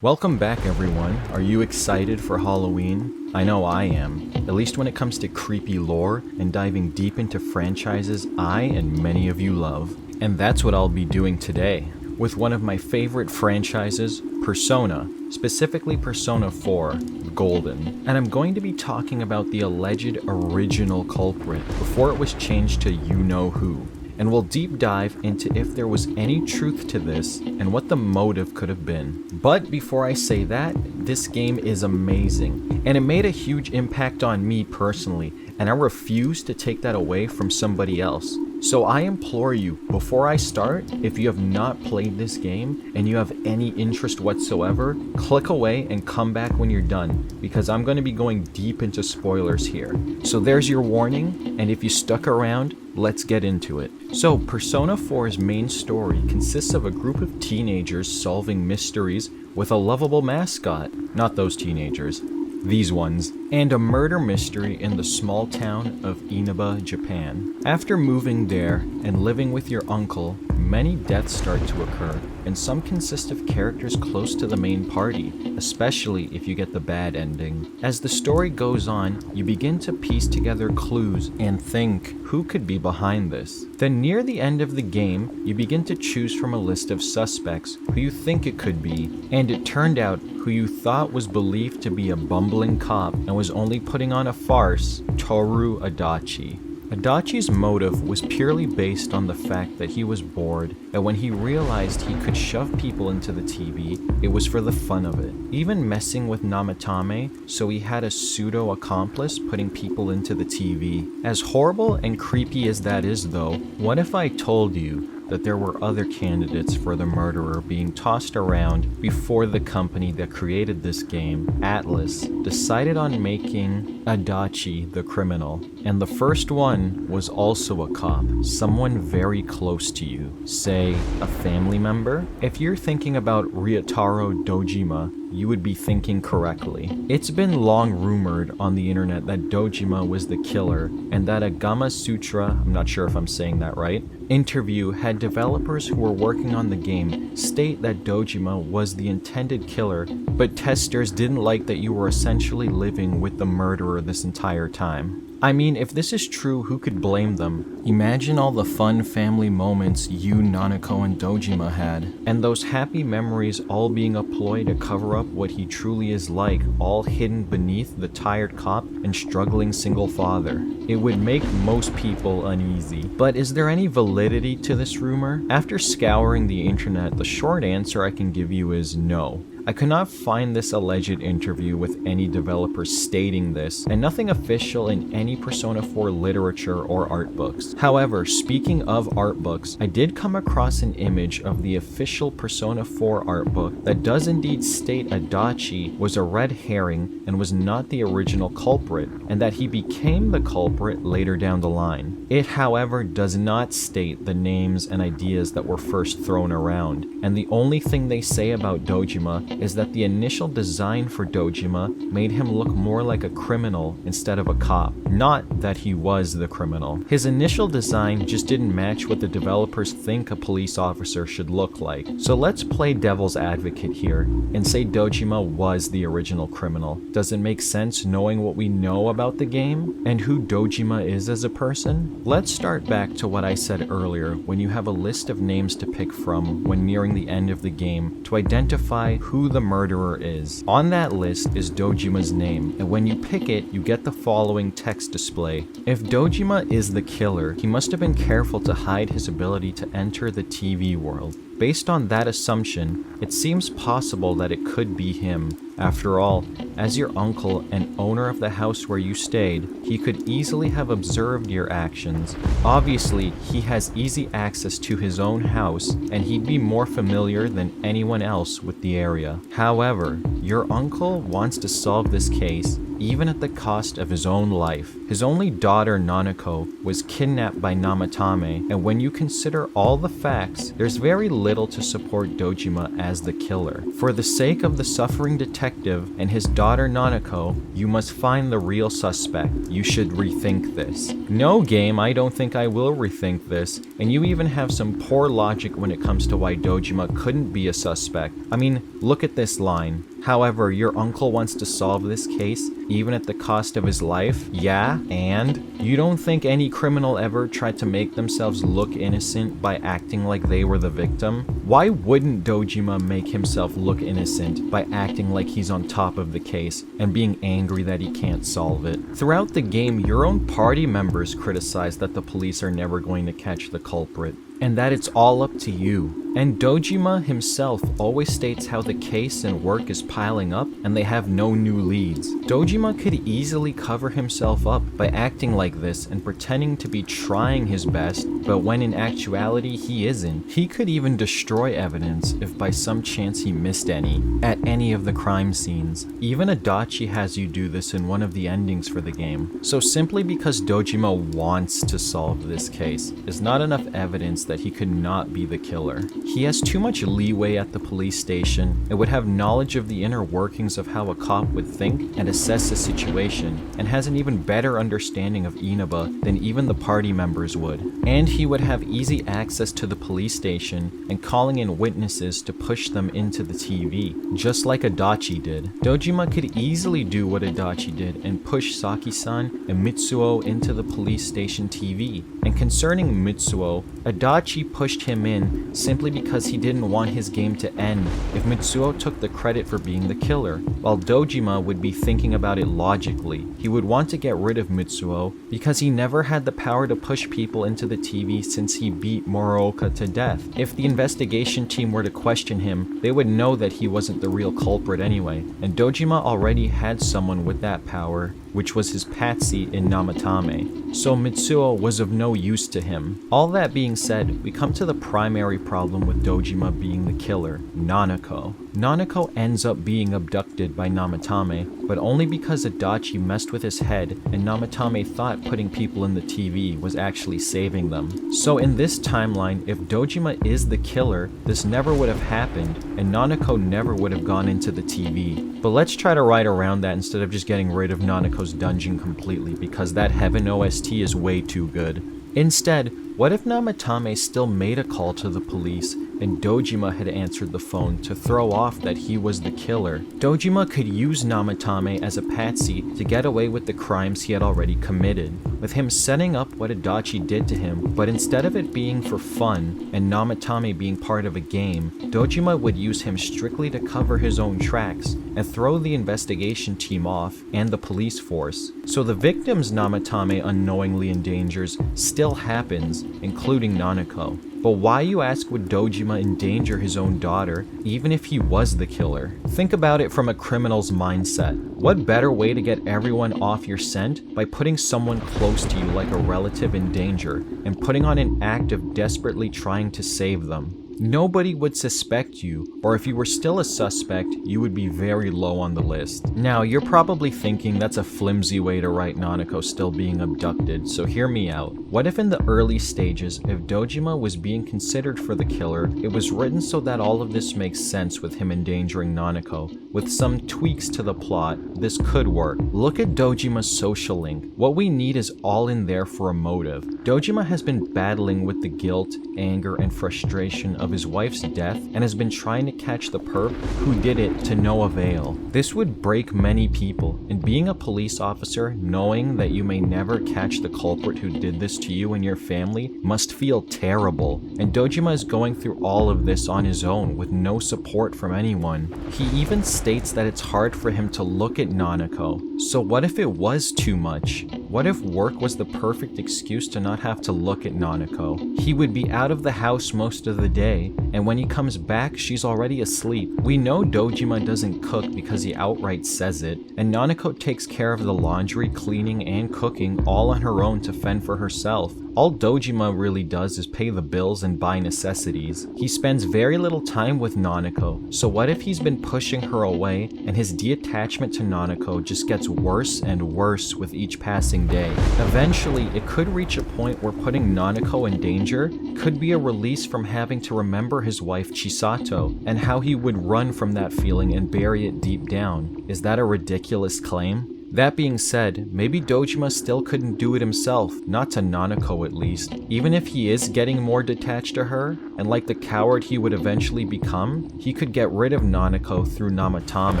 Welcome back, everyone. Are you excited for Halloween? I know I am, at least when it comes to creepy lore and diving deep into franchises I and many of you love. And that's what I'll be doing today, with one of my favorite franchises, Persona, specifically Persona 4, Golden. And I'm going to be talking about the alleged original culprit before it was changed to you-know-who. And we'll deep dive into if there was any truth to this and what the motive could have been. But before I say that, this game is amazing, and it made a huge impact on me personally, and I refuse to take that away from somebody else. So I implore you, before I start, if you have not played this game and you have any interest whatsoever, click away and come back when you're done, because I'm going to be going deep into spoilers here. So there's your warning, and if you stuck around, let's get into it. So Persona 4's main story consists of a group of teenagers solving mysteries with a lovable mascot, not those teenagers, these ones, and a murder mystery in the small town of Inaba, Japan. After moving there and living with your uncle, many deaths start to occur, and some consist of characters close to the main party, especially if you get the bad ending. As the story goes on, you begin to piece together clues and think, who could be behind this? Then near the end of the game, you begin to choose from a list of suspects who you think it could be, and it turned out who you thought was believed to be a bumbling cop and was only putting on a farce, Toru Adachi. Adachi's motive was purely based on the fact that he was bored, and when he realized he could shove people into the TV, it was for the fun of it. Even messing with Namatame, so he had a pseudo-accomplice putting people into the TV. As horrible and creepy as that is though, what if I told you that there were other candidates for the murderer being tossed around before the company that created this game, Atlas, decided on making Adachi the criminal. And the first one was also a cop, someone very close to you, say a family member? If you're thinking about Ryotaro Dojima, you would be thinking correctly. It's been long rumored on the internet that Dojima was the killer, and that a Gama Sutra, I'm not sure if I'm saying that right, interview had developers who were working on the game state that Dojima was the intended killer, but testers didn't like that you were essentially living with the murderer this entire time. I mean, if this is true, who could blame them? Imagine all the fun family moments you, Nanako, and Dojima had, and those happy memories all being a ploy to cover up what he truly is like, all hidden beneath the tired cop and struggling single father. It would make most people uneasy. But is there any validity to this rumor? After scouring the internet, the short answer I can give you is no. I could not find this alleged interview with any developers stating this, and nothing official in any Persona 4 literature or art books. However, speaking of art books, I did come across an image of the official Persona 4 art book that does indeed state Adachi was a red herring and was not the original culprit, and that he became the culprit later down the line. It, however, does not state the names and ideas that were first thrown around, and the only thing they say about Dojima is that the initial design for Dojima made him look more like a criminal instead of a cop, not that he was the criminal. His initial design just didn't match what the developers think a police officer should look like. So let's play devil's advocate here and say Dojima was the original criminal. Does it make sense knowing what we know about the game and who Dojima is as a person? Let's start back to what I said earlier when you have a list of names to pick from when nearing the end of the game to identify who the murderer is. On that list is Dojima's name, and when you pick it, you get the following text display. If Dojima is the killer, he must have been careful to hide his ability to enter the TV world. Based on that assumption, it seems possible that it could be him. After all, as your uncle and owner of the house where you stayed, he could easily have observed your actions. Obviously, he has easy access to his own house, and he'd be more familiar than anyone else with the area. However, your uncle wants to solve this case even at the cost of his own life. His only daughter, Nanako, was kidnapped by Namatame, and when you consider all the facts, there's very little to support Dojima as the killer. For the sake of the suffering detective detective and his daughter Nanako, you must find the real suspect. You should rethink this. No, game, I don't think I will rethink this. And you even have some poor logic when it comes to why Dojima couldn't be a suspect. I mean, look at this line. However, your uncle wants to solve this case, even at the cost of his life? Yeah, and? You don't think any criminal ever tried to make themselves look innocent by acting like they were the victim? Why wouldn't Dojima make himself look innocent by acting like he's on top of the case and being angry that he can't solve it? Throughout the game, your own party members criticize that the police are never going to catch the culprit, and that it's all up to you. And Dojima himself always states how the case and work is piling up and they have no new leads. Dojima could easily cover himself up by acting like this and pretending to be trying his best, but when in actuality he isn't. He could even destroy evidence if by some chance he missed any, at any of the crime scenes. Even Adachi has you do this in one of the endings for the game. So simply because Dojima wants to solve this case is not enough evidence that he could not be the killer. He has too much leeway at the police station and would have knowledge of the inner workings of how a cop would think and assess a situation, and has an even better understanding of Inaba than even the party members would. And he would have easy access to the police station and calling in witnesses to push them into the TV, just like Adachi did. Dojima could easily do what Adachi did and push Saki-san and Mitsuo into the police station TV. And concerning Mitsuo, Adachi pushed him in simply because he didn't want his game to end if Mitsuo took the credit for being the killer, while Dojima would be thinking about it logically. He would want to get rid of Mitsuo because he never had the power to push people into the TV since he beat Moroka to death. If the investigation team were to question him, they would know that he wasn't the real culprit anyway, and Dojima already had someone with that power, which was his patsy in Namatame. So Mitsuo was of no use to him. All that being said, we come to the primary problem with Dojima being the killer, Nanako. Nanako ends up being abducted by Namatame, but only because Adachi messed with his head and Namatame thought putting people in the TV was actually saving them. So in this timeline, if Dojima is the killer, this never would have happened, and Nanako never would have gone into the TV. But let's try to ride around that instead of just getting rid of Nanako's dungeon completely, because that Heaven OST is way too good. Instead, what if Namatame still made a call to the police and Dojima had answered the phone to throw off that he was the killer? Dojima could use Namatame as a patsy to get away with the crimes he had already committed, with him setting up what Adachi did to him, but instead of it being for fun and Namatame being part of a game, Dojima would use him strictly to cover his own tracks and throw the investigation team off and the police force. So the victims Namatame unknowingly endangers still happens, including Nanako. But why, you ask, would Dojima endanger his own daughter, even if he was the killer? Think about it from a criminal's mindset. What better way to get everyone off your scent by putting someone close to you like a relative in danger, and putting on an act of desperately trying to save them? Nobody would suspect you, or if you were still a suspect, you would be very low on the list. Now, you're probably thinking that's a flimsy way to write Nanako still being abducted, so hear me out. What if in the early stages, if Dojima was being considered for the killer, it was written so that all of this makes sense with him endangering Nanako? With some tweaks to the plot, this could work. Look at Dojima's social link. What we need is all in there for a motive. Dojima has been battling with the guilt, anger, and frustration of his wife's death and has been trying to catch the perp who did it to no avail. This would break many people, and being a police officer, knowing that you may never catch the culprit who did this to you and your family must feel terrible. And Dojima is going through all of this on his own with no support from anyone. He even states that it's hard for him to look at Nanako. So what if it was too much? What if work was the perfect excuse to not have to look at Nanako? He would be out of the house most of the day, and when he comes back, she's already asleep. We know Dojima doesn't cook because he outright says it, and Nanako takes care of the laundry, cleaning, and cooking all on her own to fend for herself. All Dojima really does is pay the bills and buy necessities. He spends very little time with Nanako, so what if he's been pushing her away and his detachment to Nanako just gets worse and worse with each passing day? Eventually, it could reach a point where putting Nanako in danger could be a release from having to remember his wife Chisato and how he would run from that feeling and bury it deep down. Is that a ridiculous claim? That being said, maybe Dojima still couldn't do it himself, not to Nanako at least. Even if he is getting more detached to her, and like the coward he would eventually become, he could get rid of Nanako through Namatame.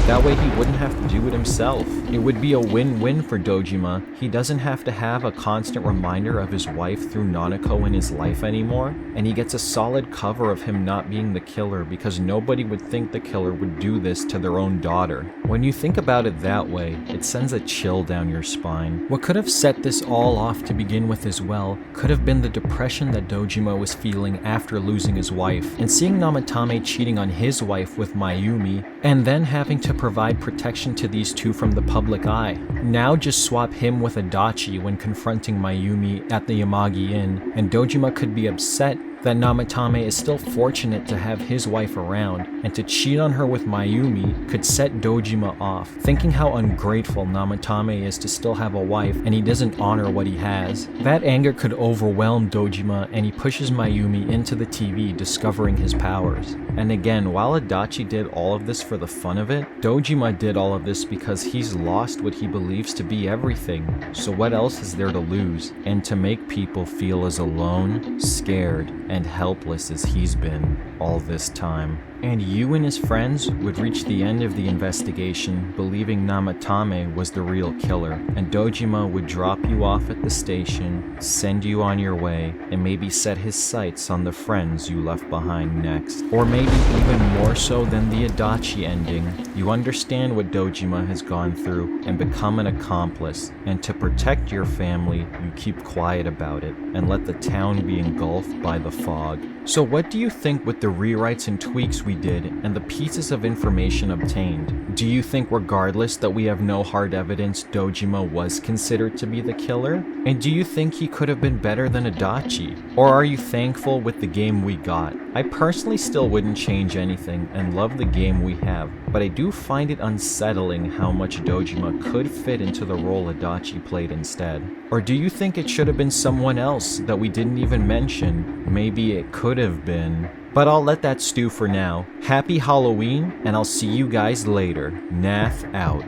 That way he wouldn't have to do it himself. It would be a win-win for Dojima. He doesn't have to have a constant reminder of his wife through Nanako in his life anymore, and he gets a solid cover of him not being the killer because nobody would think the killer would do this to their own daughter. When you think about it that way, it sends a chill down your spine. What could have set this all off to begin with as well could have been the depression that Dojima was feeling after losing his wife, and seeing Namatame cheating on his wife with Mayumi, and then having to provide protection to these two from the public eye. Now just swap him with Adachi when confronting Mayumi at the Yamagi Inn, and Dojima could be upset that Namatame is still fortunate to have his wife around, and to cheat on her with Mayumi could set Dojima off, thinking how ungrateful Namatame is to still have a wife and he doesn't honor what he has. That anger could overwhelm Dojima, and he pushes Mayumi into the TV, discovering his powers. And again, while Adachi did all of this for the fun of it, Dojima did all of this because he's lost what he believes to be everything. So what else is there to lose? And to make people feel as alone, scared, and helpless as he's been all this time. And you and his friends would reach the end of the investigation believing Namatame was the real killer, and Dojima would drop you off at the station, send you on your way, and maybe set his sights on the friends you left behind next. Or maybe even more so than the Adachi ending, you understand what Dojima has gone through and become an accomplice, and to protect your family, you keep quiet about it and let the town be engulfed by the fog. So what do you think with the rewrites and tweaks we did and the pieces of information obtained? Do you think regardless that we have no hard evidence Dojima was considered to be the killer? And do you think he could have been better than Adachi? Or are you thankful with the game we got? I personally still wouldn't change anything and love the game we have, but I do find it unsettling how much Dojima could fit into the role Adachi played instead. Or do you think it should have been someone else that we didn't even mention? Maybe it could have been. But I'll let that stew for now. Happy Halloween, and I'll see you guys later. Nath out.